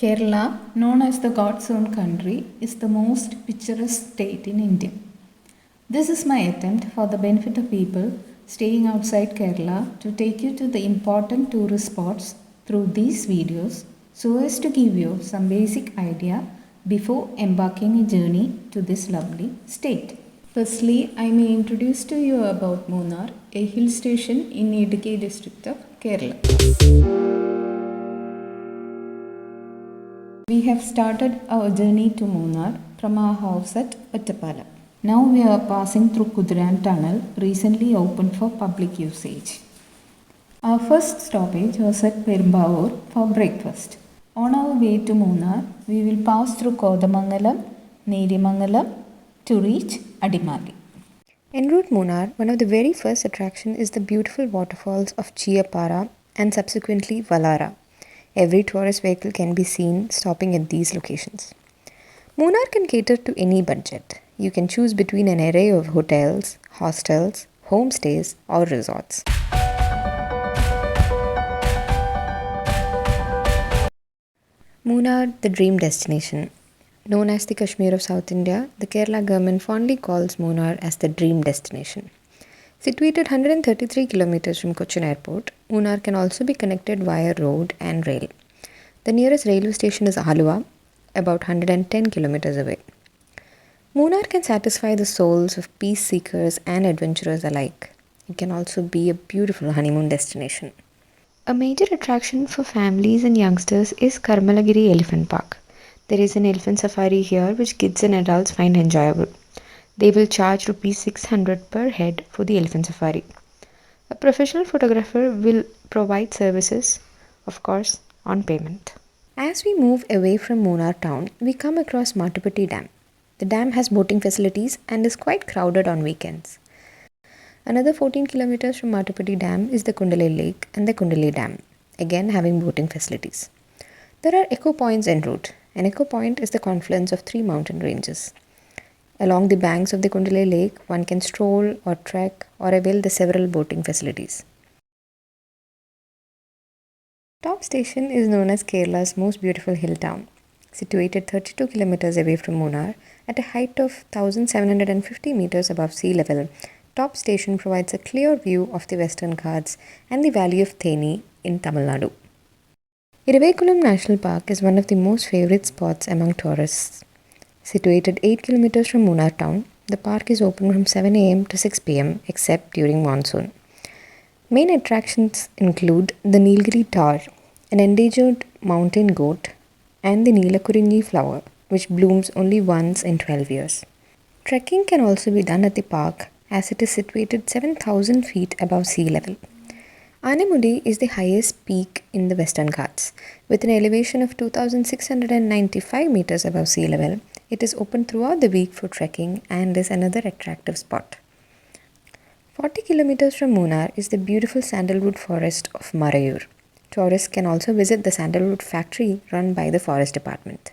Kerala, known as the God's own country, is the most picturesque state in India. This is my attempt for the benefit of people staying outside Kerala to take you to the important tourist spots through these videos so as to give you some basic idea before embarking a journey to this lovely state. Firstly, I may introduce to you about Munnar, a hill station in Idukki district of Kerala. We have started our journey to Munnar from our house at Ottappalam. Now we are passing through Kudiran Tunnel, recently opened for public usage. Our first stoppage was at Perumbavoor for breakfast. On our way to Munnar, we will pass through Kodamangalam, Nedimangalam to reach Adimali. En route Munnar, one of the very first attractions is the beautiful waterfalls of Chiyapara and subsequently Valara. Every tourist vehicle can be seen stopping at these locations. Munnar can cater to any budget. You can choose between an array of hotels, hostels, homestays, or resorts. Munnar, the dream destination. Known as the Kashmir of South India, the Kerala government fondly calls Munnar as the dream destination. Situated 133 kilometers from Cochin Airport, Munnar can also be connected via road and rail. The nearest railway station is Aluva, about 110 kilometers away. Munnar can satisfy the souls of peace seekers and adventurers alike. It can also be a beautiful honeymoon destination. A major attraction for families and youngsters is Karmalagiri Elephant Park. There is an elephant safari here which kids and adults find enjoyable. They will charge Rs 600 per head for the elephant safari. A professional photographer will provide services, of course, on payment. As we move away from Munnar town, we come across Mattupatti Dam. The dam has boating facilities and is quite crowded on weekends. Another 14 kilometers from Mattupatti Dam is the Kundalai Lake and the Kundalai Dam, again having boating facilities. There are eco points en route. An eco point is the confluence of 3 mountain ranges. Along the banks of the Kundalai Lake, one can stroll or trek or avail the several boating facilities. Top Station is known as Kerala's most beautiful hill town. Situated 32 kilometers away from Munnar, at a height of 1750 meters above sea level, Top Station provides a clear view of the Western Ghats and the valley of Theni in Tamil Nadu. Iravikulam National Park is one of the most favorite spots among tourists. Situated 8 kilometers from Munnar town, the park is open from 7 am to 6 pm except during monsoon. Main attractions include the Nilgiri Tar, an endangered mountain goat, and the Neelakurinji flower, which blooms only once in 12 years. Trekking can also be done at the park as it is situated 7,000 feet above sea level. Anamudi is the highest peak in the Western Ghats. With an elevation of 2,695 meters above sea level, it is open throughout the week for trekking and is another attractive spot. 40 kilometers from Munnar is the beautiful sandalwood forest of Marayur. Tourists can also visit the sandalwood factory run by the forest department.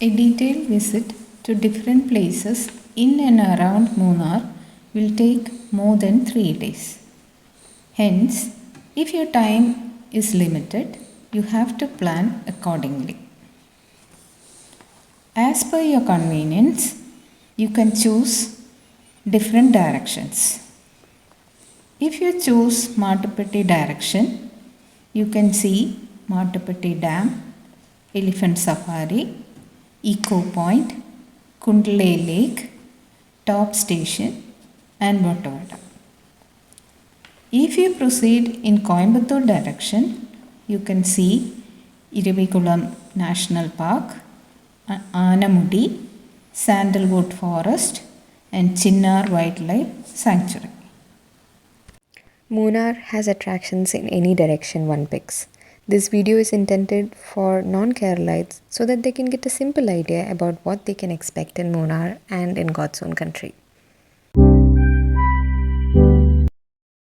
A detailed visit to different places in and around Munnar will take more than 3 days. Hence, if your time is limited, you have to plan accordingly. As per your convenience, you can choose different directions. If you choose Mattupatti direction, you can see Mattupatti Dam, Elephant Safari, Eco Point, Kundalai Lake, Top Station and Vatavada. If you proceed in Coimbatore direction, you can see Iravikulam National Park, Anamudi, Sandalwood Forest and Chinnar Wildlife Sanctuary. Munnar has attractions in any direction one picks. This video is intended for non-Keralites so that they can get a simple idea about what they can expect in Munnar and in God's own country.